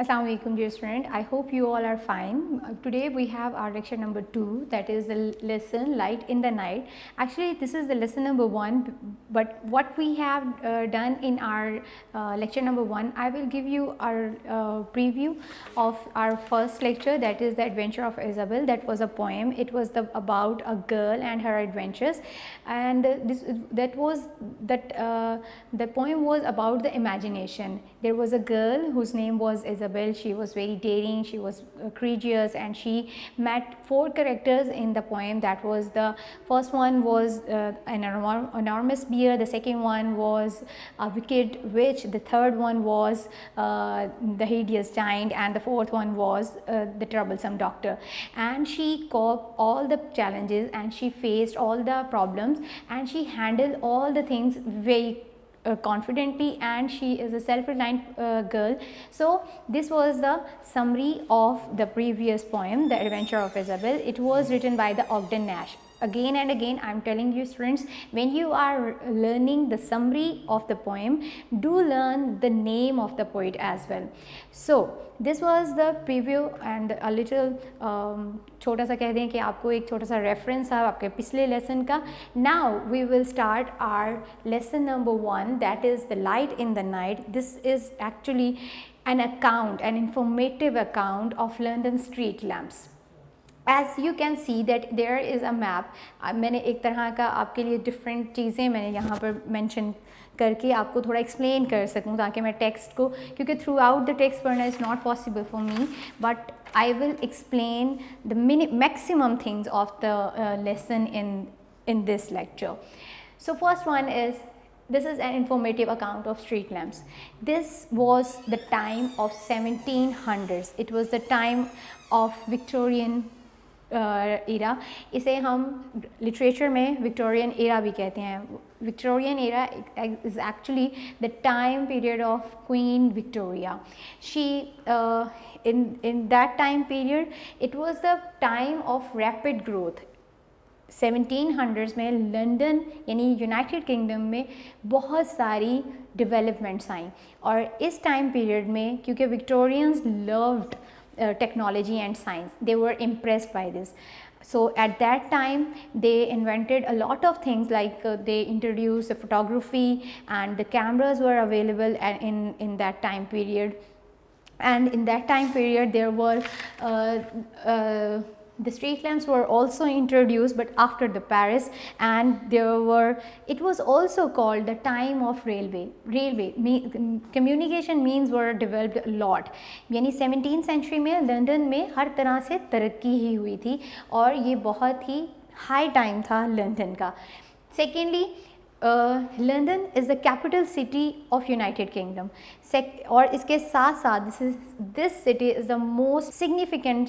Assalamu alaikum dear student. I hope you all are fine. Today we have our lecture number 2, that is the lesson Light in the Night. Actually this is the lesson number 1, but what we have done in our lecture number 1, I will give you our preview of our first lecture, that is the Adventure of Isabel. That was a poem. It was about a girl and her adventures, and the poem was about the imagination. There was a girl whose name was Isabel. She was very daring, she was courageous, and she met 4 characters in the poem. That was, the first one was an enormous bear, the second one was a wicked witch, the third one was the hideous giant, and the fourth one was the troublesome doctor. And she coped all the challenges, and she faced all the problems, and she handled all the things very confidently, and she is a self-reliant girl. So this was the summary of the previous poem, The Adventure of Isabel. It was written by the Ogden Nash. Again and again I am telling you students, when you are learning the summary of the poem, do learn the name of the poet as well. So this was the preview and a little छोटा सा कह दें कि आपको एक छोटा सा reference है आपके पिछले लेसन का. Now we will start our lesson number 1, that is the Light in the Night. This is actually an account, an informative account of London street lamps. As you can see that there is a map. मैंने एक तरह का आपके लिए different चीज़ें मैंने यहाँ पर mention करके आपको थोड़ा एक्सप्लेन कर सकूँ, ताकि मैं टेक्स्ट को, क्योंकि थ्रू आउट द टेक्स्ट पढ़ना is not possible for me, but I will explain the maximum things of the lesson in this lecture. So first one is, this is an informative account of street lamps. This was the time of 1700s. It was the time of Victorian era. इसे हम literature में Victorian era भी कहते हैं. Victorian era is actually the time period of Queen Victoria. She in that time period, it was the time of rapid growth. 1700s में London यानी United kingdom में बहुत सारी डेवलपमेंट्स आई, और इस टाइम पीरियड में क्योंकि Victorians loved technology and science, they were impressed by this. So at that time they invented a lot of things, like they introduced photography, and the cameras were available in that time period. And in that time period there were the street lamps were also introduced, but after the Paris, and it was also called the time of railway. Communication means were developed a lot. यानी 17th century में London में हर तरह से तरक्की ही हुई थी, और ये बहुत ही हाई टाइम था लंदन का. Secondly, London is the capital city of United Kingdom. और इसके साथ साथ this city is the most significant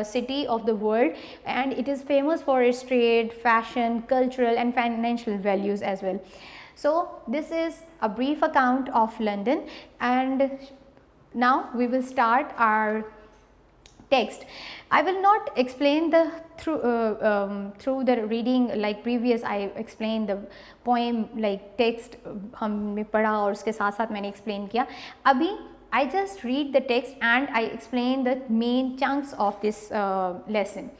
city of the world, and it is famous for its trade, fashion, cultural and financial values as well. So this is a brief account of London, and now we will start our text. I will not explain the through the reading like previous. I explained the poem like text हमने पढ़ा और उसके साथ साथ मैंने explain किया. अभी I just read the text and I explain the main chunks of this lesson.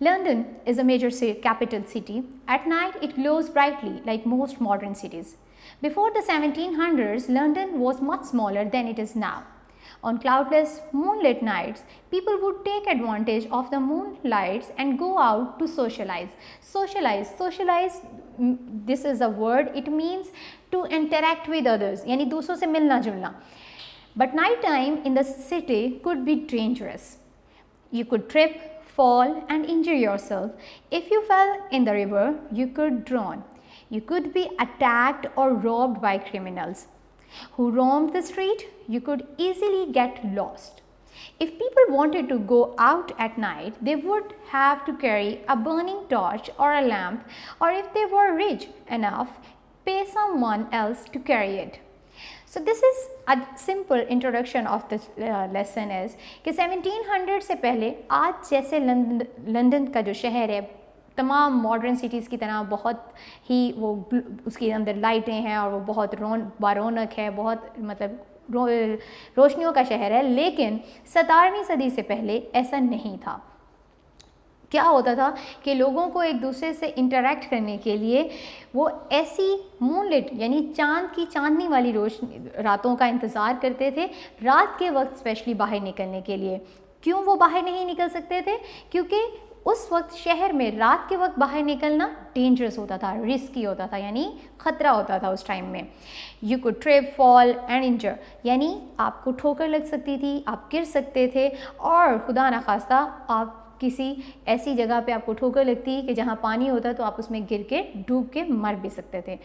London is a major capital city. At night it glows brightly like most modern cities. Before the 1700s, London was much smaller than it is now. On cloudless, moonlit nights, people would take advantage of the moonlights and go out to socialize. Socialize, this is a word, it means to interact with others, यानी दूसरों से मिलना जुलना. But night time in the city could be dangerous. You could trip, fall and injure yourself. If you fell in the river, you could drown. You could be attacked or robbed by criminals who roamed the street. You could easily get lost. If people wanted to go out at night, they would have to carry a burning torch or a lamp, or if they were rich enough, pay someone else to carry it. So this is a simple introduction of this lesson is कि 1700 से पहले आज जैसे London का जो शहर है तमाम मॉडर्न सिटीज़ की तरह बहुत ही वो उसके अंदर लाइटें हैं और वो बहुत बारौनक है, बहुत मतलब रोशनियों का शहर है, लेकिन 17वीं सदी से पहले ऐसा नहीं था। क्या होता था कि लोगों को एक दूसरे से इंटरेक्ट करने के लिए वो ऐसी मूनलिट यानी चांद की चांदनी वाली रोशनी रातों का इंतज़ार करते थे, रात के वक्त स्पेशली बाहर निकलने के लिए। क्यों वो बाहर नहीं निकल सकते थे? क्योंकि उस वक्त शहर में रात के वक्त बाहर निकलना डेंजरस होता था, रिस्की होता था, यानी ख़तरा होता था उस टाइम में। You could trip, fall and injure, यानी आपको ठोकर लग सकती थी, आप गिर सकते थे, और खुदा न खास्ता आप किसी ऐसी जगह पे आपको ठोकर लगती कि जहाँ पानी होता तो आप उसमें गिर के डूब के मर भी सकते थे।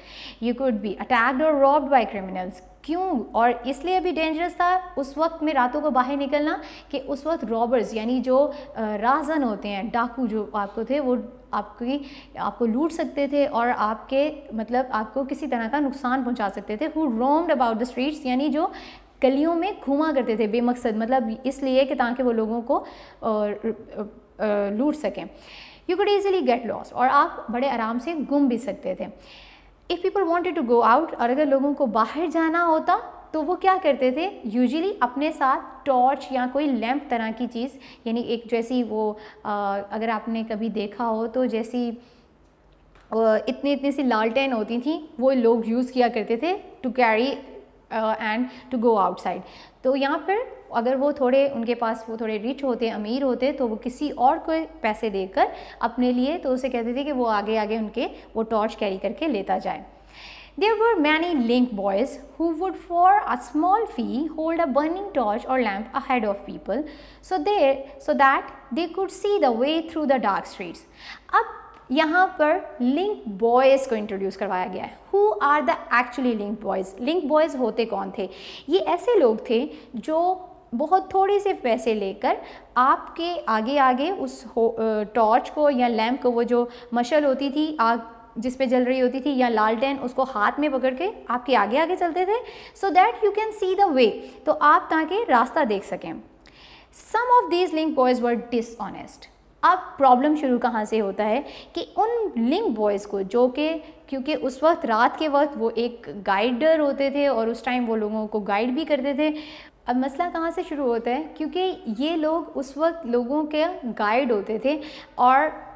यू कुड बी अटैक्ड और रॉब्ड बाय क्रिमिनल्स। क्यों? और इसलिए भी डेंजरस था उस वक्त में रातों को बाहर निकलना कि उस वक्त रॉबर्स यानी जो राजन होते हैं, डाकू जो आपको थे, वो आपको लूट सकते थे और आपके मतलब आपको किसी तरह का नुकसान पहुंचा सकते थे। Who roamed about the streets, यानी जो गलियों में घूमा करते थे बेमकसद, मतलब इसलिए कि ताकि वो लोगों को लूट सकें। You could easily get lost, और आप बड़े आराम से गुम भी सकते थे। If people wanted to go out, और अगर लोगों को बाहर जाना होता तो वो क्या करते थे? यूजुअली अपने साथ टॉर्च या कोई लैंप तरह की चीज़, यानी एक जैसी वो अगर आपने कभी देखा हो तो जैसी इतनी इतनी सी लालटेन होती थी, वो लोग यूज़ किया करते थे to carry and to go outside. तो यहाँ पर अगर वो थोड़े उनके पास वो थोड़े रिच होते, अमीर होते, तो वो किसी और को पैसे देकर अपने लिए तो उसे कहते थे कि वो आगे आगे उनके वो टॉर्च कैरी करके लेता जाए। There were many link boys who would for a small fee hold a burning torch or lamp ahead of people so that they could see the way through the dark streets. अब यहाँ पर link boys को introduce करवाया गया है। Who are the actually link boys? Link boys होते कौन थे? ये ऐसे लोग थे जो बहुत थोड़े से पैसे लेकर आपके आगे आगे उस टॉर्च को या लैम्प को, वो जो मशल होती थी आग जिस पे जल रही होती थी, या लालटेन, उसको हाथ में पकड़ के आपके आगे आगे चलते थे, so that you can see the way, तो आप ताकि रास्ता देख सकें। Some of these link boys were dishonest. अब प्रॉब्लम शुरू कहाँ से होता है कि उन लिंक बॉयज़ को, जो कि क्योंकि उस वक्त रात के वक्त वो एक गाइडर होते थे और उस टाइम वो लोगों को गाइड भी करते थे। अब मसला कहाँ से शुरू होता है? क्योंकि ये लोग उस वक्त लोगों के गाइड होते थे, और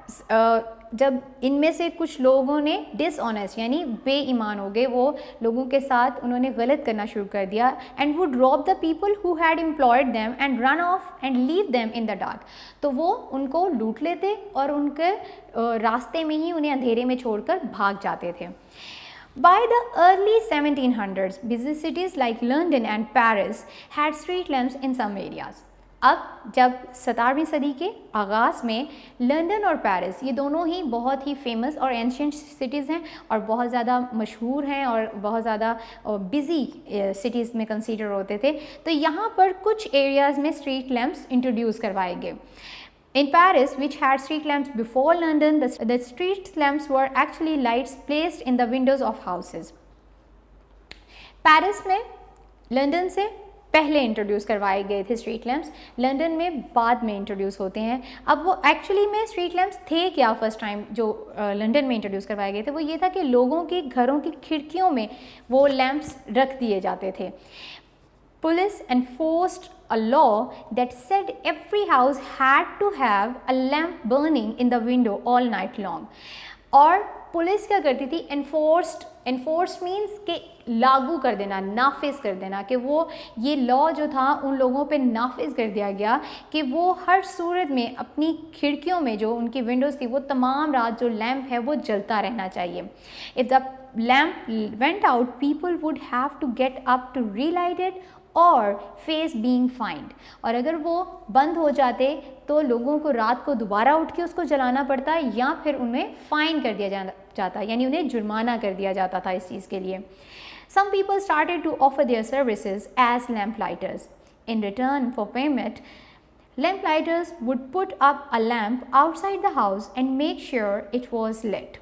जब इनमें से कुछ लोगों ने डिसऑनेस्ट यानी बेईमान हो गए, वो लोगों के साथ उन्होंने गलत करना शुरू कर दिया, and would rob the people who had employed them and run off and leave them in the dark. तो वो उनको लूट लेते और उनके रास्ते में ही उन्हें अंधेरे में छोड़कर भाग जाते थे। By the early 1700s, busy cities like London and Paris had street lamps in some areas. अब जब 17वीं सदी के आगाज़ में लंदन और पेरिस, ये दोनों ही बहुत ही फेमस और एंशिएंट सिटीज़ हैं और बहुत ज़्यादा मशहूर हैं और बहुत ज़्यादा बिज़ी सिटीज़ में कंसीडर होते थे, तो यहाँ पर कुछ एरियाज़ में स्ट्रीट लैम्प्स इंट्रोड्यूस करवाए गए। In Paris, which had street lamps before London, the street lamps were actually lights placed in the windows of houses. Paris में लंदन से पहले इंट्रोड्यूस करवाए गए थे स्ट्रीट लैम्प्स, लंदन में बाद में इंट्रोड्यूस होते हैं। अब वो एक्चुअली में स्ट्रीट लैम्प्स थे क्या? फर्स्ट टाइम जो लंदन में इंट्रोड्यूस करवाए गए थे वो ये था कि लोगों के घरों की खिड़कियों में वो लैम्प्स रख दिए जाते थे। Police enforced a law that said every house had to have a lamp burning in the window all night long. और पुलिस क्या करती थी? एनफोर्स्ड मीन्स कि लागू कर देना, नाफिज कर देना, कि वो ये लॉ जो था उन लोगों पे नाफिज कर दिया गया कि वो हर सूरत में अपनी खिड़कियों में जो उनकी विंडोज़ थी वो तमाम रात जो लैम्प है वो जलता रहना चाहिए। If the lamp went out, people would have to get up to relight it और फेस बीइंग फाइंड, और अगर वो बंद हो जाते तो लोगों को रात को दोबारा उठ के उसको जलाना पड़ता या फिर उन्हें फ़ाइन कर दिया जाता, यानी उन्हें जुर्माना कर दिया जाता था इस चीज़ के लिए। Some people started to offer their services as lamp lighters. In return for payment, lamp lighters would put up a lamp outside the house and make sure it was lit.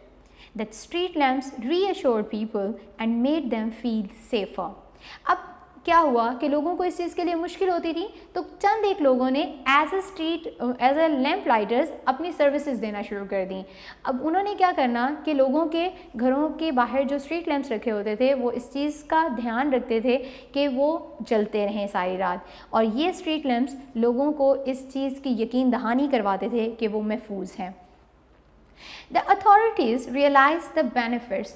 That street lamps reassured people and made them feel safer. अब क्या हुआ कि लोगों को इस चीज़ के लिए मुश्किल होती थी, तो चंद एक लोगों ने एज अ लैम्प लाइटर्स अपनी सर्विसेज देना शुरू कर दी। अब उन्होंने क्या करना कि लोगों के घरों के बाहर जो स्ट्रीट लैंप्स रखे होते थे वो इस चीज़ का ध्यान रखते थे कि वो जलते रहें सारी रात, और ये स्ट्रीट लैंप्स लोगों को इस चीज़ की यकीन दहानी करवाते थे कि वो महफूज हैं। The authorities realized the benefits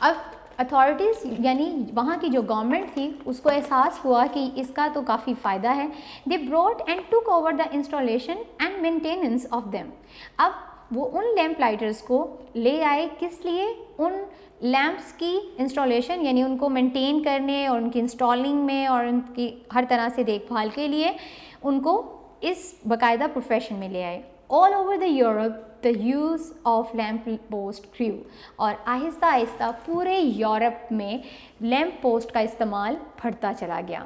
अब अथॉरिटीज़ यानी वहाँ की जो गवर्नमेंट थी उसको एहसास हुआ कि इसका तो काफ़ी फ़ायदा है। They brought and took over the installation and maintenance of them. अब वो उन लैम्प लाइटर्स को ले आए, किस लिए? उन लैम्प्स की इंस्टॉलेशन यानी उनको मेंटेन करने और उनकी इंस्टॉलिंग में और उनकी हर तरह से देखभाल के लिए उनको इस बाकायदा प्रोफेशन में ले आए। All over the Europe the use of lamp post grew, और आहिस्ता आहिस्ता पूरे यूरोप में लैम्प पोस्ट का इस्तेमाल बढ़ता चला गया।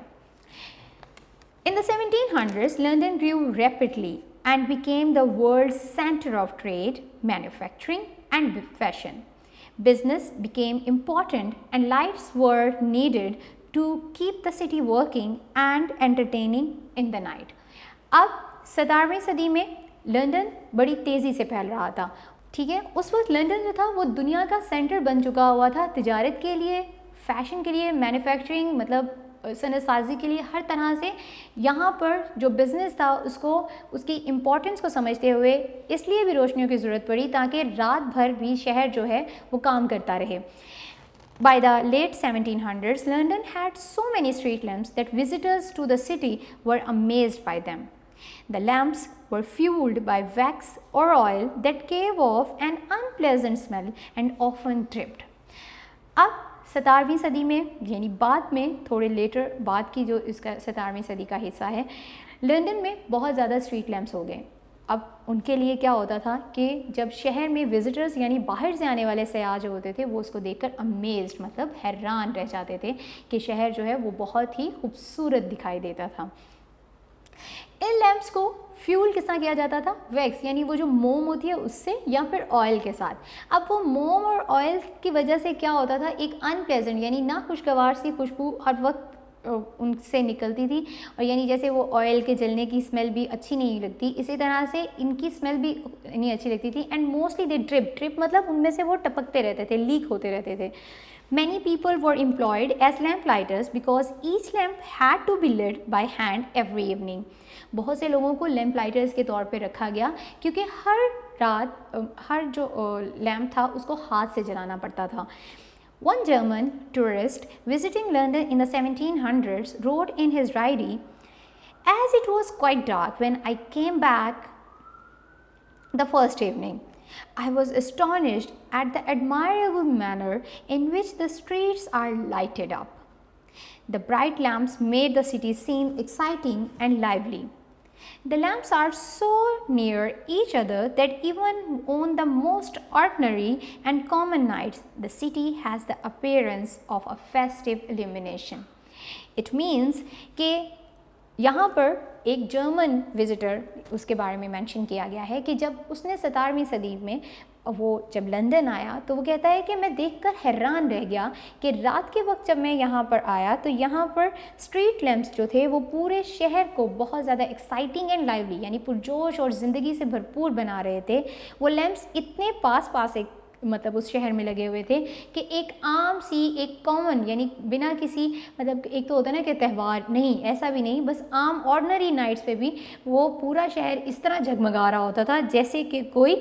In the 1700s, London grew rapidly and became the world's center of trade, manufacturing and fashion. Business became important and lights were needed to keep the city working and entertaining in the night. अब 17वीं सदी में London बड़ी तेज़ी से फैल रहा था, ठीक है। उस वक्त लंदन जो था वो दुनिया का सेंटर बन चुका हुआ था, तिजारत के लिए, फैशन के लिए, मैन्युफैक्चरिंग मतलब सनसाजी के लिए, हर तरह से यहाँ पर जो बिज़नेस था उसको उसकी इम्पोर्टेंस को समझते हुए इसलिए भी रोशनियों की ज़रूरत पड़ी ताकि रात भर भी शहर जो है वो काम करता रहे। By the late 1700s, London had so many street lamps that visitors to the city were amazed by them. The lamps were fueled by wax or oil that gave off an unpleasant smell and often dripped. अब 17वीं सदी में यानी बाद में थोड़े letter बाद की जो इसका 17वीं सदी का हिस्सा है, लंदन में बहुत ज़्यादा स्ट्रीट लैम्प्स हो गए। अब उनके लिए क्या होता था कि जब शहर में विज़िटर्स यानी बाहर से आने वाले सयाह जो होते थे वो उसको देखकर अमेज्ड मतलब हैरान रह जाते थे कि शहर जो है वो बहुत ही खूबसूरत दिखाई देता था। इन लैम्प्स को फ्यूल किस तरह किया जाता था? वैक्स यानी वो जो मोम होती है उससे या फिर ऑयल के साथ। अब वो मोम और ऑयल की वजह से क्या होता था, एक अनप्लेजेंट यानी ना खुशगवार सी खुशबू हर वक्त उनसे निकलती थी, और यानी जैसे वो ऑयल के जलने की स्मेल भी अच्छी नहीं लगती, इसी तरह से इनकी स्मेल भी नहीं अच्छी लगती थी। एंड मोस्टली दे ड्रिप मतलब उनमें से वो टपकते रहते थे, लीक होते रहते थे। Many people were employed as lamp lighters because each lamp had to be lit by hand every evening. बहुत से लोगों को लैम्प लाइटर्स के तौर पे रखा गया क्योंकि हर रात हर जो लैम्प था उसको हाथ से जलाना पड़ता था। One German tourist visiting London in the 1700s wrote in his diary, "As it was quite dark when I came back the first evening, I was astonished at the admirable manner in which the streets are lighted up. The bright lamps made the city seem exciting and lively. The lamps are so near each other that even on the most ordinary and common nights, the city has the appearance of a festive illumination." It means कि यहाँ पर एक German visitor उसके बारे में mention किया गया है कि जब उसने 17वीं सदी में वो जब लंदन आया तो वो कहता है कि मैं देखकर हैरान रह गया कि रात के वक्त जब मैं यहाँ पर आया तो यहाँ पर स्ट्रीट लैम्प्स जो थे वो पूरे शहर को बहुत ज़्यादा एक्साइटिंग एंड लाइवली यानी पुरजोश और ज़िंदगी से भरपूर बना रहे थे। वो लैम्प्स इतने पास एक मतलब उस शहर में लगे हुए थे कि एक आम सी एक कॉमन यानी बिना किसी मतलब एक तो होता है ना कि त्यौहार नहीं, ऐसा भी नहीं, बस आम ऑर्डिनरी नाइट्स पे भी वो पूरा शहर इस तरह जगमगा रहा होता था जैसे कि कोई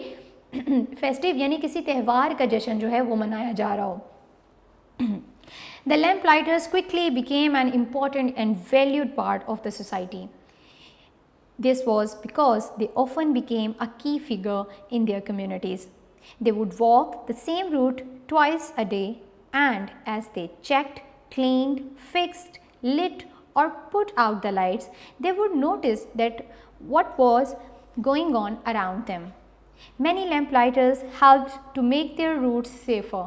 फेस्टिव यानी किसी त्यौहार का जश्न जो है वो मनाया जा रहा हो। The lamplighters quickly became an important and valued part of the society. This was because they often became a key figure in their communities. They would walk the same route twice a day, and as they checked, cleaned, fixed, lit or put out the lights, they would notice that what was going on around them. Many lamplighters helped to make their routes safer.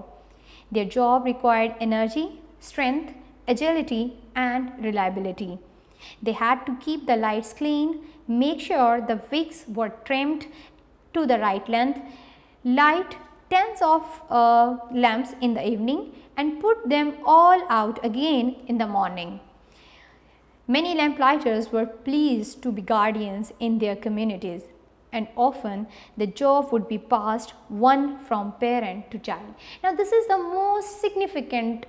Their job required energy, strength, agility and reliability. They had to keep the lights clean, make sure the wicks were trimmed to the right length, light tens of lamps in the evening and put them all out again in the morning. Many lamplighters were pleased to be guardians in their communities, and often the job would be passed one from parent to child. Now this is the most significant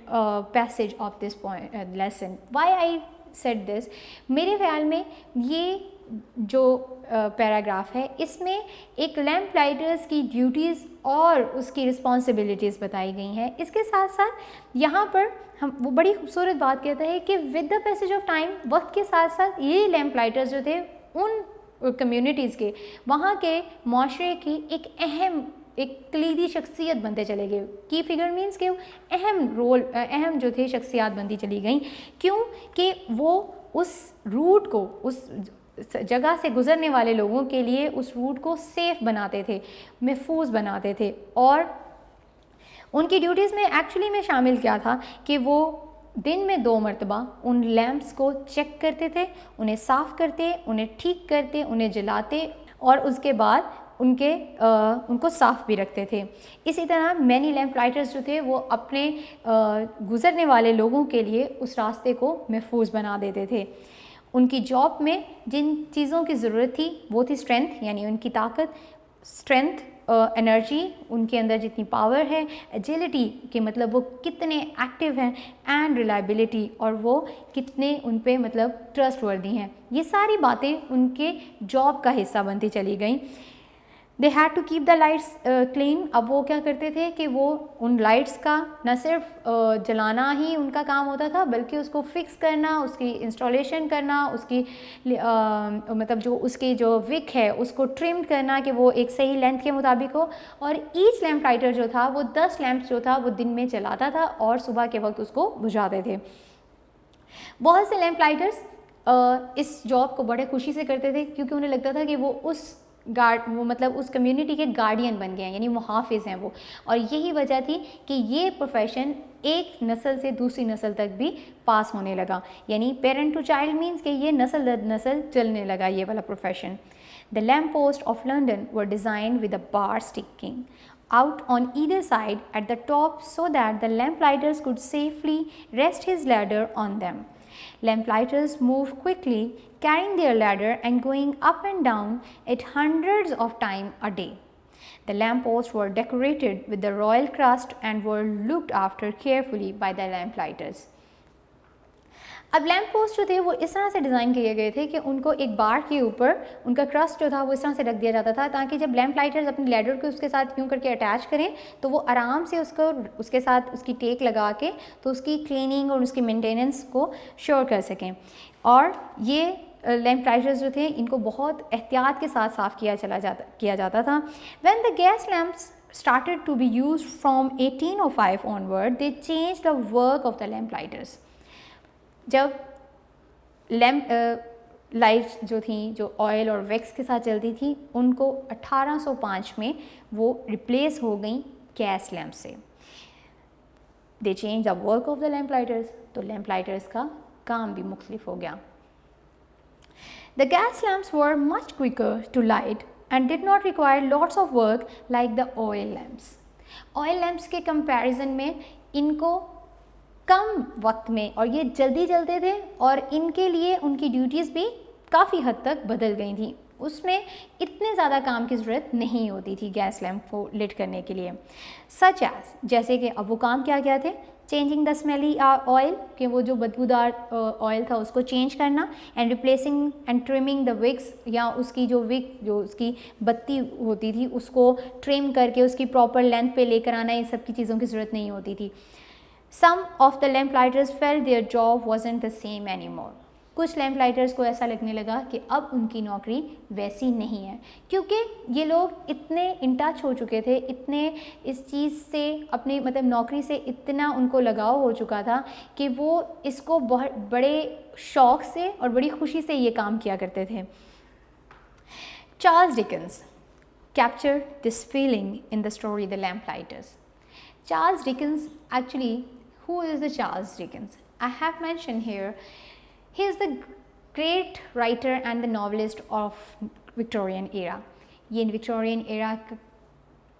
passage of this lesson. Why I said this? मेरे ख्याल में ये जो paragraph है इसमें एक lamp lighters की duties और उसकी रिस्पॉन्सिबिलिटीज़ बताई गई हैं। इसके साथ साथ यहाँ पर हम वो बड़ी खूबसूरत बात कहता है कि with the passage of time, वक्त के साथ साथ ये लैम्प लाइटर्स जो थे उन कम्युनिटीज़ के, वहाँ के माशरे की एक कलीदी शख्सियत बनते चले गए। की फिगर मीन्स कि अहम जो थे शख्सियात बनती चली गई। क्यों? कि वो उस रूट को, उस जगह से गुज़रने वाले लोगों के लिए उस रूट को सेफ़ बनाते थे, महफूज बनाते थे। और उनकी ड्यूटीज़ में एक्चुअली में शामिल क्या था कि वो दिन में 2 मरतबा उन लैम्प्स को चेक करते थे, उन्हें साफ़ करते, उन्हें ठीक करते, उन्हें जलाते और उसके बाद उनको साफ़ भी रखते थे। इसी तरह मैनी लैम्प लाइटर्स जो थे वो अपने गुज़रने वाले लोगों के लिए उस रास्ते को महफूज बना देते थे। उनकी जॉब में जिन चीज़ों की ज़रूरत थी वो थी स्ट्रेंथ, यानी उनकी ताकत, स्ट्रेंथ, एनर्जी, उनके अंदर जितनी पावर है, एजिलिटी के मतलब वो कितने एक्टिव हैं, एंड रिलायबिलिटी, और वो कितने उन पे मतलब ट्रस्टवर्दी हैं। ये सारी बातें उनके जॉब का हिस्सा बनती चली गई। They had to keep the lights clean. अब वो क्या करते थे कि वो उन लाइट्स का न सिर्फ जलाना ही उनका काम होता था, बल्कि उसको फिक्स करना, उसकी इंस्टॉलेशन करना, उसकी मतलब जो उसकी जो विक है उसको ट्रिम करना कि वो एक सही लेंथ के मुताबिक हो। और ईच लैम्प लाइटर जो था वो 10 लैम्प्स जो था वो दिन में जलाता था और सुबह के वक्त उसको बुझाते थे। बहुत से लैम्प लाइटर्स इस जॉब को बड़े खुशी से करते थे, क्योंकि उन्हें लगता था कि वो मतलब उस कम्युनिटी के गार्डियन बन गए हैं, यानी मुहाफिज हैं वो। और यही वजह थी कि ये प्रोफेशन एक नस्ल से दूसरी नस्ल तक भी पास होने लगा, यानी पेरेंट टू चाइल्ड मीन्स कि ये नस्ल दर नस्ल चलने लगा ये वाला profession. The lamp post of London were designed with a bar sticking out on either side at the top so that the lamplighters could safely rest his ladder on them. Lamplighters moved quickly, carrying their ladder and going up and down at hundreds of times a day. The lampposts were decorated with the royal crest and were looked after carefully by the lamplighters. अब lamp post जो थे वो इस तरह से design किए गए थे कि उनको एक बार के ऊपर उनका क्रस्ट जो था वो इस तरह से रख दिया जाता था, ताकि जब लैम्प लाइटर्स अपने लैडर को उसके साथ यूँ करके अटैच करें तो वो आराम से उसके साथ उसकी टेक लगा के तो उसकी क्लीनिंग और उसकी मेंटेनेंस को श्योर कर सकें। और ये लैम्प लाइटर्स जो थे इनको बहुत एहतियात के साथ साफ़ किया जाता था। When the gas lamps started to be used from 1805 onward, they changed the work of the lamp lighters. जब लैम्प लाइट्स जो थी जो ऑयल और वैक्स के साथ चलती थी उनको 1805 में वो रिप्लेस हो गई गैस लैम्प से। They change the work of the lamp lighters, तो लैम्प लाइटर्स का काम भी मुख्तलिफ हो गया। The gas lamps were much quicker to light and did not require lots of work like the oil lamps. Oil lamps के comparison में इनको कम वक्त में और ये जल्दी चलते थे और इनके लिए उनकी ड्यूटीज़ भी काफ़ी हद तक बदल गई थी। उसमें इतने ज़्यादा काम की ज़रूरत नहीं होती थी गैस लैम्प को लिट करने के लिए। सच एज जैसे कि अब वो काम क्या थे, चेंजिंग द स्मेली ऑयल, कि वो जो बदबूदार ऑयल था उसको चेंज करना, and replacing and trimming the wicks, या उसकी जो उसकी बत्ती होती थी उसको ट्रिम करके उसकी प्रॉपर लेंथ पे लेकर आना, इन सब की चीज़ों की ज़रूरत नहीं होती थी। Some of the lamplighters felt their job wasn't the same anymore. कुछ लैम्प लाइटर्स को ऐसा लगने लगा कि अब उनकी नौकरी वैसी नहीं है, क्योंकि ये लोग इतने इन टच हो चुके थे, इतने इस चीज़ से अपनी मतलब नौकरी से इतना उनको लगाव हो चुका था कि वो इसको बहुत बड़े शौक़ से और बड़ी खुशी से ये काम किया करते थे। Charles Dickens captured this feeling in the story The Lamplighters. Charles Dickens, actually, who is the Charles Dickens? I have mentioned here, he is the great writer and the novelist of Victorian era. ये Victorian era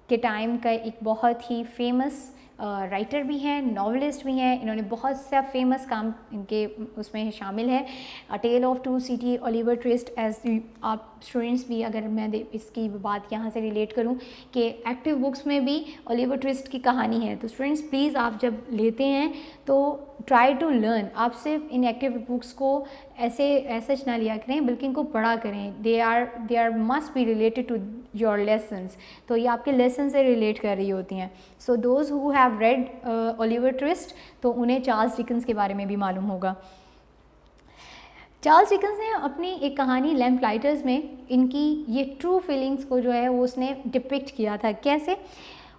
के time का एक बहुत ही famous writer भी हैं, novelist भी हैं। इन्होंने बहुत सा फेमस काम इनके उसमें शामिल है। A tale of two city, Oliver Twist, as आप स्टूडेंट्स भी, अगर मैं इसकी बात यहाँ से रिलेट करूँ कि एक्टिव बुक्स में भी ओलिवर ट्विस्ट की कहानी है, तो स्टूडेंट्स प्लीज़ आप जब लेते हैं तो ट्राई टू लर्न। आप सिर्फ इन एक्टिव बुक्स को ऐसे ना लिया करें, बल्कि इनको पढ़ा करें। They are must be related to your lessons, तो ये आपके लेसन से रिलेट कर रही होती हैं। So those who have read Oliver twist, तो उन्हें चार्ल्स डिकेंस के बारे में भी मालूम होगा। चार्ल्स डिकेंस ने अपनी एक कहानी लैम्पलाइटर्स में इनकी ये ट्रू फीलिंग्स को जो है वो उसने डिपिक्ट किया था। कैसे?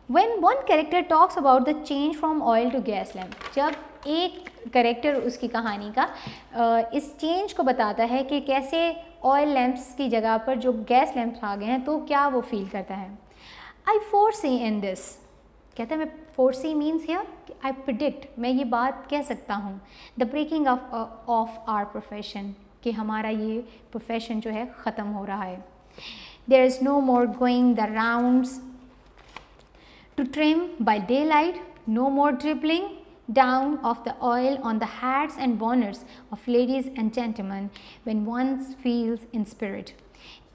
When one character talks about the change from oil to gas lamp, जब एक कैरेक्टर उसकी कहानी का इस चेंज को बताता है कि कैसे ऑयल लैम्प्स की जगह पर जो गैस लैम्प्स आ गए हैं, तो क्या वो फील करता है। I foresee in this, कहता है मैं foresee means here I predict, मैं ये बात कह सकता हूँ, the breaking of our profession, कि हमारा ये प्रोफेशन जो है ख़त्म हो रहा है। There is no more going the rounds to trim by daylight, no more dribbling down of the oil on the hats and bonnets of ladies and gentlemen when one feels in spirit.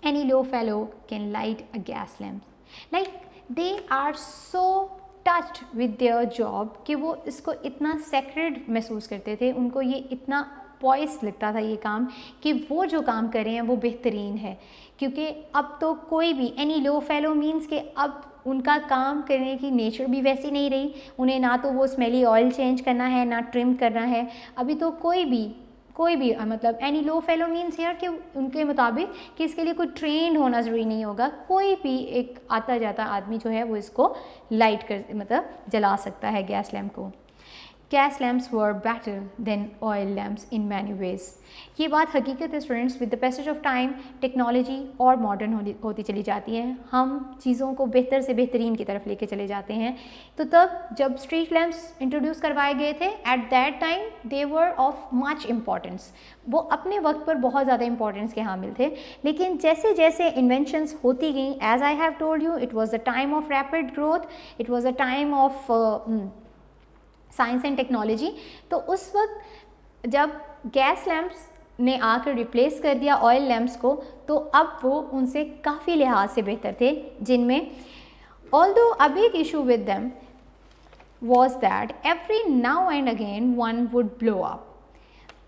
Any low fellow can light a gas lamp. Like they are so touched with their job कि वो इसको इतना sacred महसूस करते थे, उनको ये इतना पॉइस लगता था ये काम, कि वो जो काम कर रहे हैं वो बेहतरीन है। क्योंकि अब तो कोई भी, एनी लो फेलो मीन्स कि अब उनका काम करने की नेचर भी वैसी नहीं रही। उन्हें ना तो वो स्मेली ऑयल चेंज करना है, ना ट्रिम करना है। अभी तो कोई भी मतलब any low fellow means here कि उनके मुताबिक कि इसके लिए कोई ट्रेंड होना ज़रूरी नहीं होगा। कोई भी एक आता जाता आदमी जो है वो इसको लाइट कर मतलब जला सकता है गैस लैम्प को। Gas lamps were better than oil lamps in many ways. ये बात हकीकत है students. With the passage of time technology और मॉडर्न होती चली जाती है, हम चीज़ों को बेहतर से बेहतरीन की तरफ लेके चले जाते हैं। तो तब जब स्ट्रीट लैम्प्स इंट्रोड्यूस करवाए गए थे, at that time they were of much importance, वो अपने वक्त पर बहुत ज़्यादा इंपॉर्टेंस के हामिल थे। लेकिन जैसे जैसे इन्वेंशंस होती गई, as I have told you, it was the time of rapid growth, it was a time of science and technology. तो उस वक्त जब गैस लैम्प्स ने आकर रिप्लेस कर दिया ऑयल लैम्प्स को, तो अब वो उनसे काफ़ी लिहाज से बेहतर थे, जिनमें although a big issue with them was that every now and again one would blow up.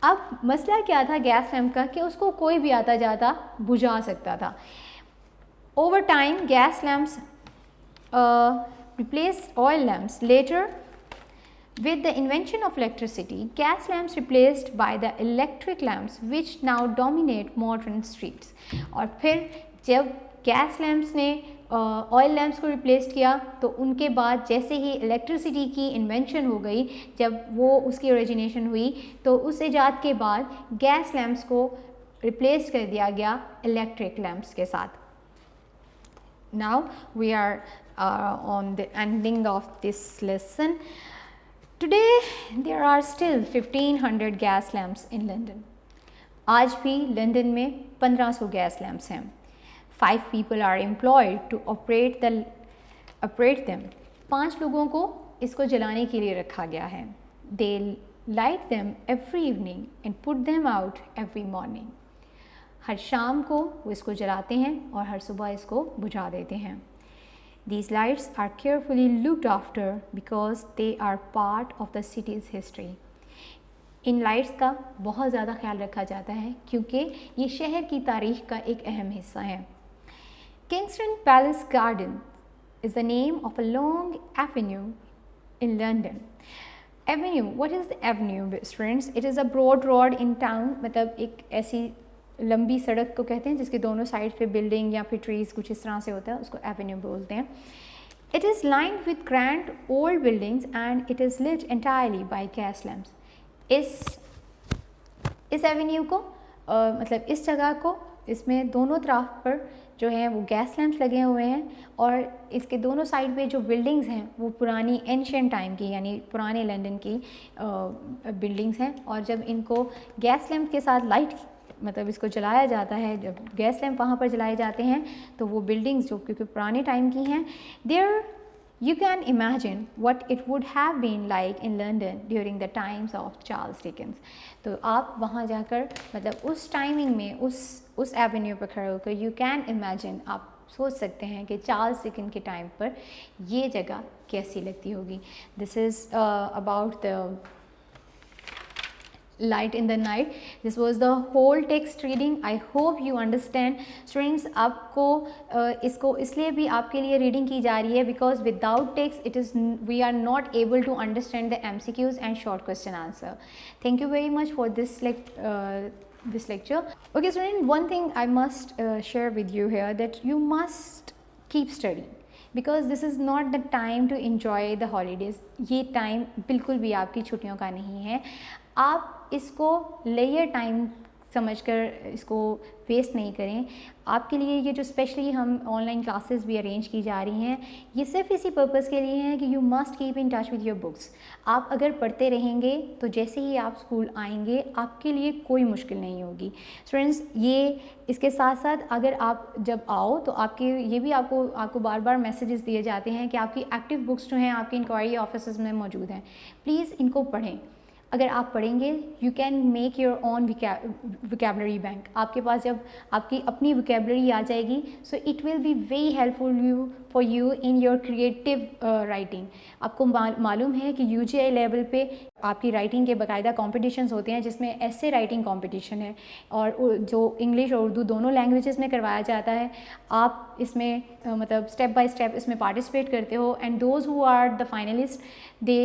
अब मसला क्या था गैस लैम्प का, कि उसको कोई भी आता जाता बुझा सकता था। Over time gas lamps replaced oil lamps. Later, with the invention of electricity, gas lamps replaced by the electric lamps which now dominate modern streets. और फिर जब गैस लैम्प्स ने ऑयल लैम्प्स को रिप्लेस किया, तो उनके बाद जैसे ही इलेक्ट्रिसिटी की इन्वेंशन हो गई, जब वो उसकी ओरिजिनेशन हुई, तो उस ईजाद के बाद गैस लैम्प्स को रिप्लेस कर दिया गया इलेक्ट्रिक लैम्प्स के साथ। Now we are on the ending of this lesson. Today there are still 1500 gas lamps in London. आज भी लंदन में 1500 गैस लैम्प्स हैं। 5 people are employed to operate them. 5 लोगों को इसको जलाने के लिए रखा गया है। They light them every evening and put them out every morning. हर शाम को वो इसको जलाते हैं और हर सुबह इसको बुझा देते हैं। These lights are carefully looked after because they are part of the city's history. In lights का बहुत ज़्यादा ख्याल रखा जाता है क्योंकि ये शहर की तारीख का एक अहम हिस्सा है। Kingston Palace Garden is the name of a long avenue in London. Avenue, what is the avenue, friends? It is a broad road in town. मतलब एक ऐसी लंबी सड़क को कहते हैं जिसके दोनों साइड पे बिल्डिंग या फिर ट्रीज कुछ इस तरह से होता है, उसको एवेन्यू बोलते हैं। It is lined with grand old buildings and it is lit entirely by gas lamps. इस एवेन्यू को मतलब इस जगह को, इसमें दोनों तरफ पर जो है वो गैस लैम्प्स लगे हुए हैं और इसके दोनों साइड पे जो बिल्डिंग्स हैं वो पुरानी एंशिएंट टाइम की यानी पुराने लंदन की बिल्डिंग्स हैं। और जब इनको गैस लैम्प के साथ लाइट मतलब इसको जलाया जाता है, जब गैस लैंप वहाँ पर जलाए जाते हैं, तो वो बिल्डिंग्स जो क्योंकि पुराने टाइम की हैं, there you can imagine what it would have been like in London during the times of Charles Dickens. तो आप वहाँ जाकर मतलब उस टाइमिंग में उस एवेन्यू पर खड़े होकर you can imagine, आप सोच सकते हैं कि चार्ल्स डिकन के टाइम पर ये जगह कैसी लगती होगी. This is about the light in the night. This was the whole text reading. I hope you understand. Students, आपको इसको इसलिए भी आपके लिए रीडिंग की जा रही है because without text it is we are not able to understand the MCQs and short question answer. Thank you very much for this this lecture. Okay student, one thing I must share with you here, that you must keep studying because this is not the time to enjoy the holidays. ये time बिल्कुल भी आपकी छुट्टियों का नहीं है. आप इसको लेयर टाइम समझकर इसको वेस्ट नहीं करें. आपके लिए ये जो स्पेशली हम ऑनलाइन क्लासेस भी अरेंज की जा रही हैं, ये सिर्फ इसी पर्पज़ के लिए हैं कि you must keep in touch with your books. आप अगर पढ़ते रहेंगे तो जैसे ही आप स्कूल आएंगे आपके लिए कोई मुश्किल नहीं होगी. स्टूडेंट्स, ये इसके साथ साथ अगर आप जब आओ तो आपके ये भी आपको बार बार मैसेजेस दिए जाते हैं कि आपकी एक्टिव बुक्स जो हैं आपकी इंक्वायरी ऑफिस में मौजूद हैं. प्लीज़ इनको पढ़ें. अगर आप पढ़ेंगे you can make your own vocabulary bank. आपके पास जब आपकी अपनी वोकैबलरी आ जाएगी, so it will be very helpful for you in your creative writing. आपको मालूम है कि UGI लेवल पे आपकी राइटिंग के बाकायदा कॉम्पिटिशन्स होते हैं जिसमें ऐसे राइटिंग कॉम्पिटिशन है और जो इंग्लिश और उर्दू दोनों लैंग्वेजेस में करवाया जाता है. आप इसमें मतलब स्टेप बाय स्टेप इसमें पार्टिसिपेट करते हो and those who are the finalist they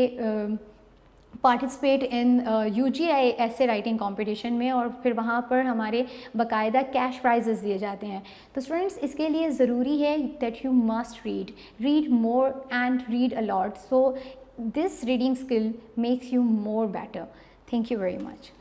participate in UGI ऐसे राइटिंग कंपटीशन में और फिर वहाँ पर हमारे बाकायदा कैश प्राइजेस दिए जाते हैं. तो स्टूडेंट्स, इसके लिए ज़रूरी है that you must read more and read a lot. So this reading skill makes you more better. Thank you very much.